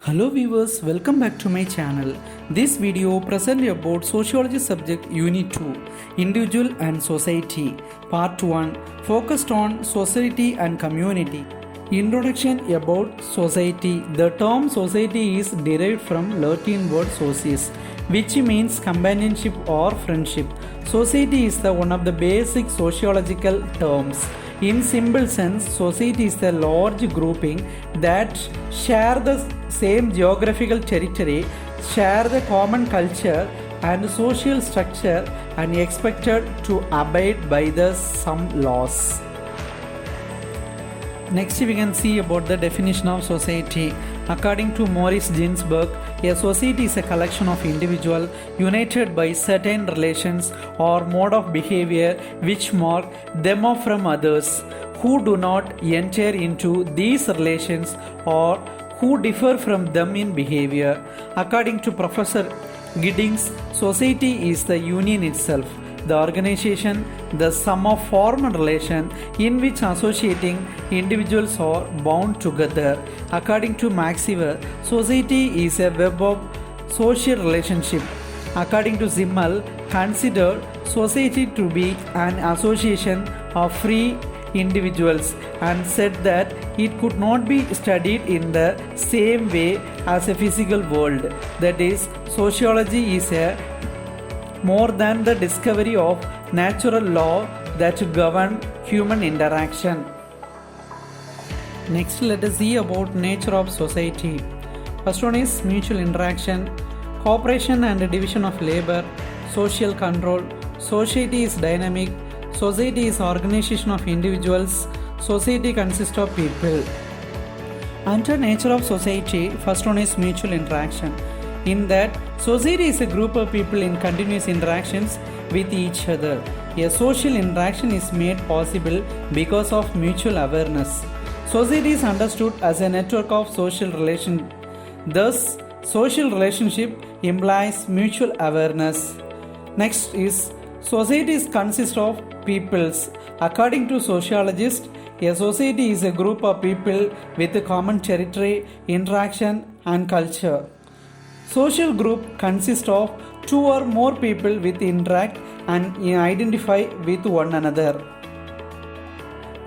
Hello viewers, welcome back to my channel. This video presents about Sociology subject Unit 2, Individual and Society, Part 1, focused on Society and Community. Introduction about Society. The term society is derived from Latin word socius, which means companionship or friendship. Society is one of the basic sociological terms. In simple sense, society is a large grouping that share the same geographical territory, share the common culture and social structure and expected to abide by some laws. Next we can see about the definition of society. According to Maurice Ginsburg, a society is a collection of individuals united by certain relations or mode of behavior which mark them off from others, who do not enter into these relations or who differ from them in behavior. According to Professor Giddings, society is the union itself, the organization, the sum of formal relation in which associating individuals are bound together. According to Max Weber, society is a web of social relationship. According to Zimmel, considered society to be an association of free individuals and said that it could not be studied in the same way as a physical world. That is, sociology is more than the discovery of natural law that govern human interaction. Next, let us see about nature of society. First one is mutual interaction, cooperation and division of labor, social control. Society is dynamic. Society is organization of individuals. Society consists of people. Under nature of society, first one is mutual interaction. In that, society is a group of people in continuous interactions with each other. A social interaction is made possible because of mutual awareness. Society is understood as a network of social relations. Thus, social relationship implies mutual awareness. Next is societies consist of peoples. According to sociologists, a society is a group of people with a common territory, interaction and culture. Social group consists of two or more people with interact and identify with one another.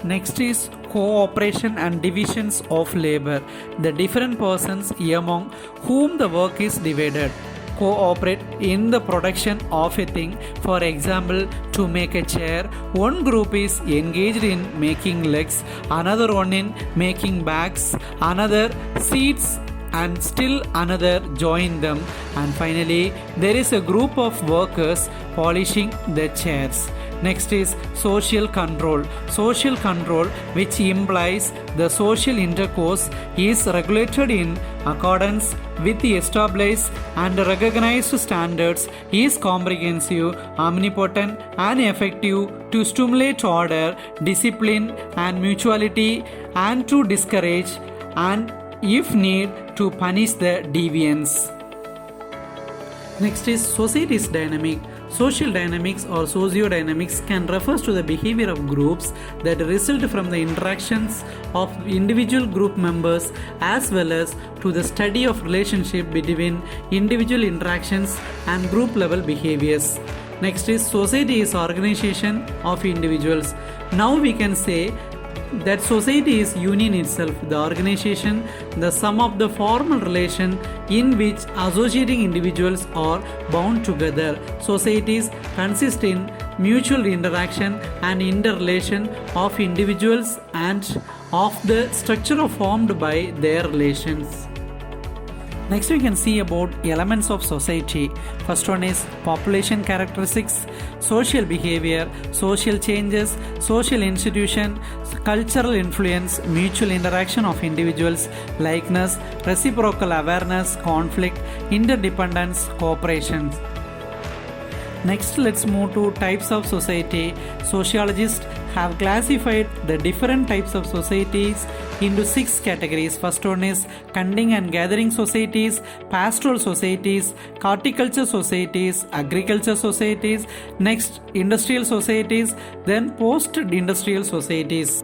Next is cooperation and divisions of labor. The different persons among whom the work is divided cooperate in the production of a thing. For example, to make a chair, one group is engaged in making legs, another one in making bags, another seats, and still another join them, and finally there is a group of workers polishing the chairs. Next is social control. Social control, which implies the social intercourse, is regulated in accordance with the established and recognized standards, is comprehensive, omnipotent and effective to stimulate order, discipline and mutuality, and to discourage and if need to punish the deviance. Next is society is dynamic. Social dynamics or sociodynamics can refer to the behavior of groups that result from the interactions of individual group members as well as to the study of relationship between individual interactions and group level behaviors. Next is society is organization of individuals. Now we can say that society is union itself, the organization, the sum of the formal relation in which associating individuals are bound together. Societies consist in mutual interaction and interrelation of individuals and of the structure formed by their relations. Next we can see about elements of society. First one is population characteristics, social behavior, social changes, social institution, cultural influence, mutual interaction of individuals, likeness, reciprocal awareness, conflict, interdependence, cooperation. Next, let's move to types of society. Sociologists have classified the different types of societies into 6 categories. First one is hunting and gathering societies, pastoral societies, horticulture societies, agriculture societies, next industrial societies, then post-industrial societies.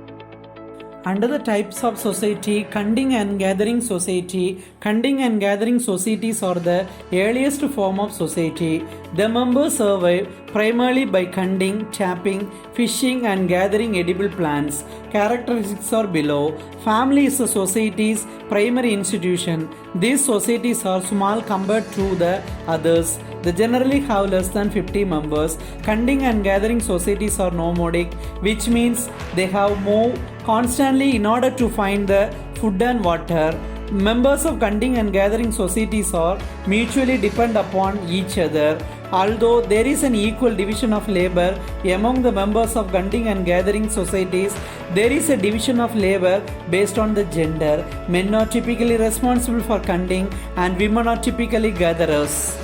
Under the types of society, Kunding and gathering society. Kunding and gathering societies are the earliest form of society. The members survive primarily by kunding, tapping, fishing and gathering edible plants. Characteristics are below. Family is a society's primary institution. These societies are small compared to the others. They generally have less than 50 members. Kunding and gathering societies are nomadic, which means they have moved constantly in order to find the food and water. Members of kunding and gathering societies are mutually depend upon each other. Although there is an equal division of labor among the members of kunding and gathering societies, there is a division of labor based on the gender. Men are typically responsible for kunding and women are typically gatherers.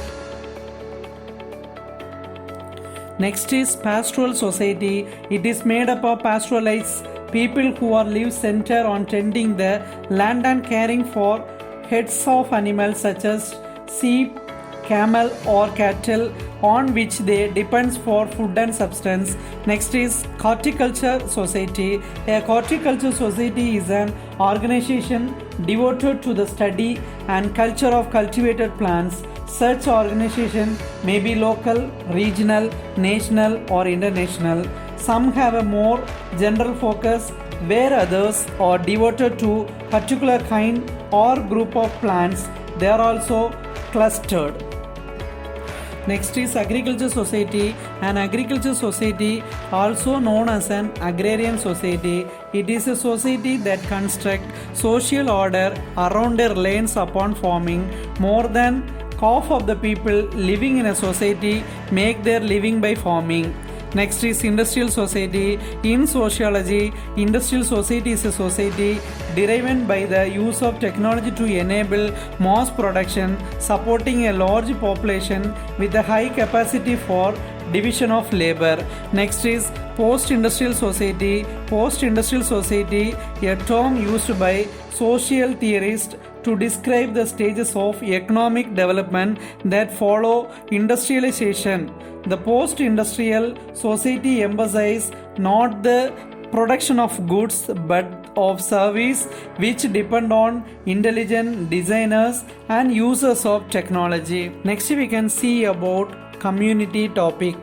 Next is pastoral society. It is made up of pastoralists, people who are live center on tending the land and caring for heads of animals such as sheep, camel or cattle on which they depends for food and substance. Next is horticulture society. A horticulture society is an organization devoted to the study and culture of cultivated plants. Such organization may be local, regional, national or international. Some have a more general focus where others are devoted to particular kind or group of plants. They are also clustered. Next is agriculture society. An agriculture society, also known as an agrarian society, it is a society that constructs social order around a reliance upon farming. More than half of the people living in a society make their living by farming. Next is industrial society. In sociology, industrial society is a society derived by the use of technology to enable mass production, supporting a large population with a high capacity for division of labor. Next is post-industrial society. Post-industrial society, a term used by social theorists to describe the stages of economic development that follow industrialization. The post-industrial society emphasizes not the production of goods but of service which depend on intelligent designers and users of technology. Next we can see about community topic.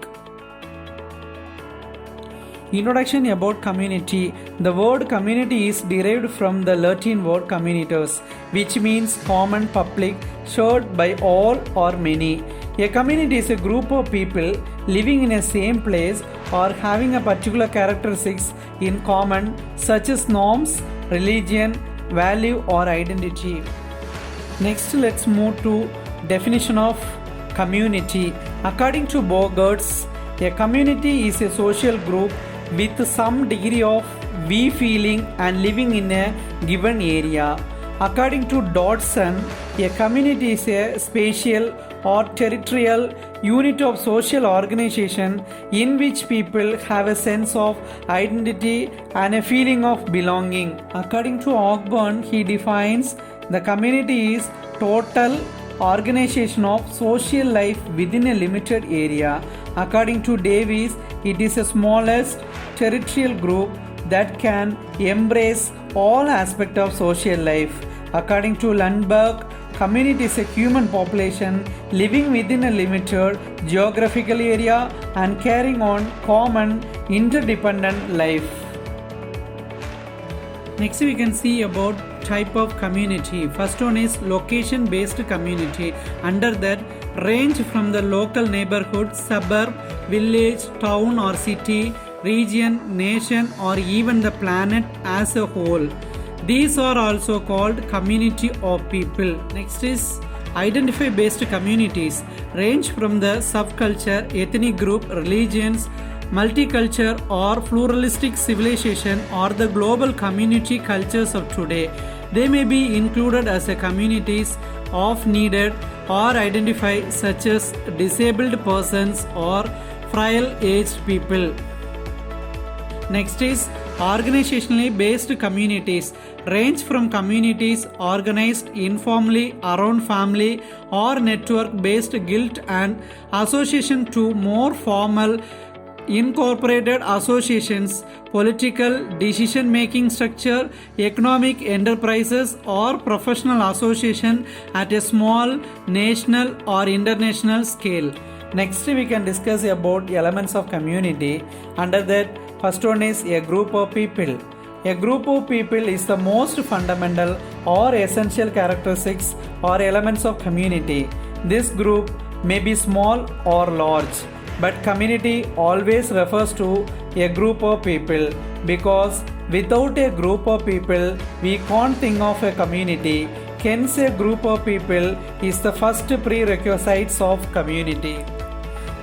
Introduction about community. The word community is derived from the Latin word communitas, which means common, public, shared by all or many. A community is a group of people living in a same place or having a particular characteristics in common, such as norms, religion, value or identity. Next, let's move to definition of community. According to Bogarts, a community is a social group with some degree of we feeling and living in a given area. According to Dodson, a community is a spatial or territorial unit of social organization in which people have a sense of identity and a feeling of belonging. According to Ogburn, he defines the community is total organization of social life within a limited area. According to Davies, it is the smallest territorial group that can embrace all aspects of social life. According to Lundberg, community is a human population living within a limited geographical area and carrying on common interdependent life. Next we can see about type of community. First one is location based community. Under that range from the local neighborhood, suburb, village, town or city, region, nation or even the planet as a whole. These are also called community of people. Next is identify based communities. Range from the subculture, ethnic group, religions, multicultural or pluralistic civilization or the global community cultures of today. They may be included as a communities of needed or identify such as disabled persons or frail aged people. Next is organizationally based communities. Range from communities organized informally around family or network based guild and association to more formal incorporated associations, political decision-making structure, economic enterprises, or professional association at a small national or international scale. Next, we can discuss about elements of community. Under that, first one is a group of people. A group of people is the most fundamental or essential characteristics or elements of community. This group may be small or large, but community always refers to a group of people, because without a group of people we can't think of a community. Hence, a group of people is the first prerequisite of community.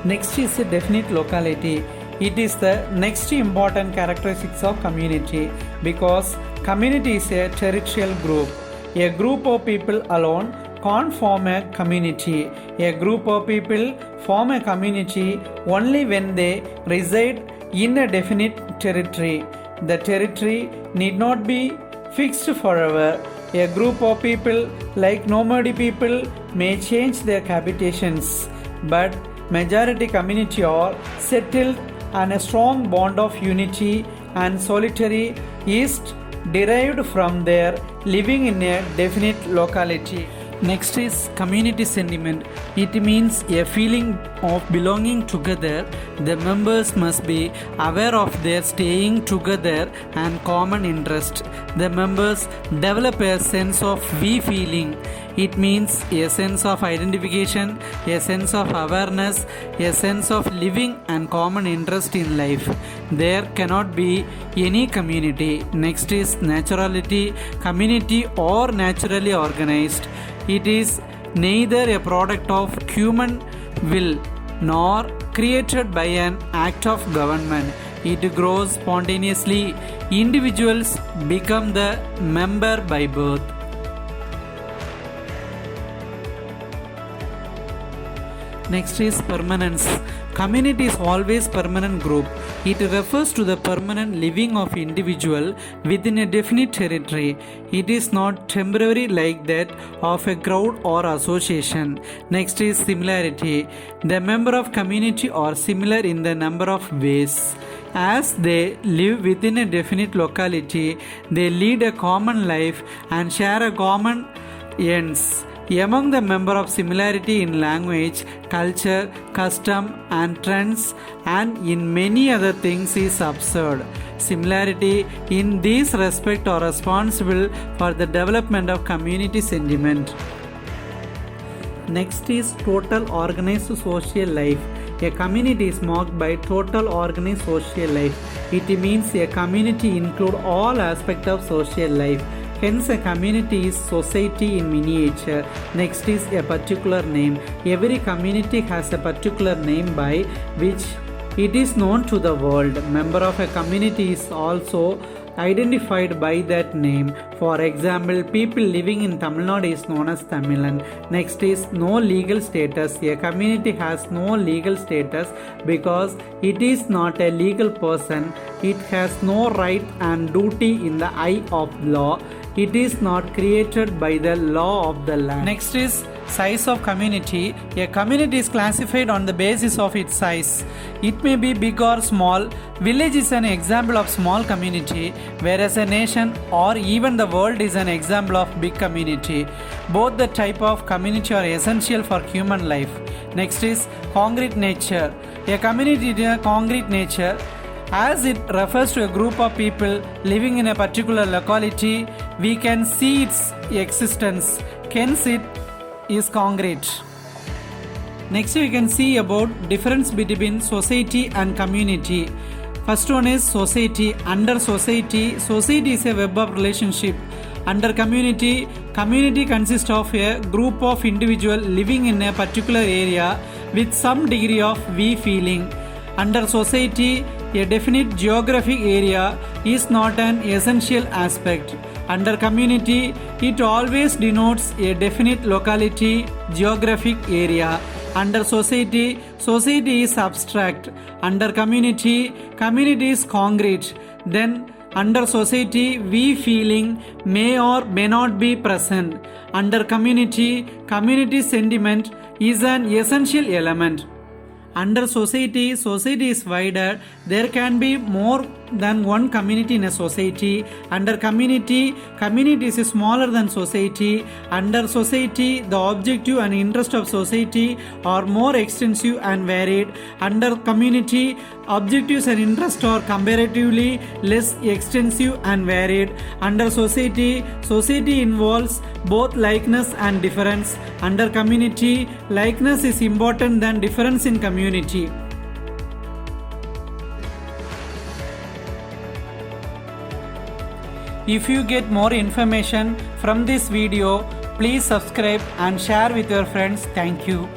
Next is a definite locality. It is the next important characteristics of community, because community is a territorial group. A group of people alone can't form a community. A group of people form a community only when they reside in a definite territory. The territory need not be fixed forever. A group of people, like nomadic people, may change their habitations, but majority community are settled, and a strong bond of unity and solidarity is derived from their living in a definite locality. Next is community sentiment. It means a feeling of belonging together. The members must be aware of their staying together and common interest. The members develop a sense of we feeling. It means a sense of identification, a sense of awareness, a sense of living and common interest in life. There cannot be any community. Next is naturality. Community or naturally organized. It is neither a product of human will nor created by an act of government. It grows spontaneously. Individuals become the member by birth. Next is permanence. Community is always permanent group. It refers to the permanent living of individual within a definite territory. It is not temporary like that of a crowd or association. Next is similarity. The member of community are similar in the number of ways. As they live within a definite locality, they lead a common life and share a common ends. Among the member of similarity in language, culture, custom and trends, and in many other things is absurd. Similarity in these respects are responsible for the development of community sentiment. Next is total organized social life. A community is marked by total organized social life. It means a community includes all aspects of social life. Hence, a community is society in miniature. Next is a particular name. Every community has a particular name by which it is known to the world. Member of a community is also identified by that name. For example, people living in Tamil Nadu is known as Tamilan. Next is no legal status. A community has no legal status because it is not a legal person. It has no right and duty in the eye of law. It is not created by the law of the land. Next is size of community. A community is classified on the basis of its size. It may be big or small. Village is an example of small community, whereas a nation or even the world is an example of big community. Both the type of community are essential for human life. Next is concrete nature. A community is a concrete nature. As it refers to a group of people living in a particular locality, we can see its existence. Hence, it is concrete. Next, we can see about difference between society and community. First one is society. Under society, society is a web of relationship. Under community, community consists of a group of individuals living in a particular area with some degree of we feeling. Under society, a definite geographic area is not an essential aspect. Under community, it always denotes a definite locality, geographic area. Under society, society is abstract. Under community, community is concrete. Then under society, we feeling may or may not be present. Under community, community sentiment is an essential element. Under society, society is wider. There can be more than one community in a society. Under community, community is smaller than society. Under society, the objective and interest of society are more extensive and varied. Under community, objectives and interests are comparatively less extensive and varied. Under society, society involves both likeness and difference. Under community, likeness is important than difference in community. If you get more information from this video, please subscribe and share with your friends. Thank you.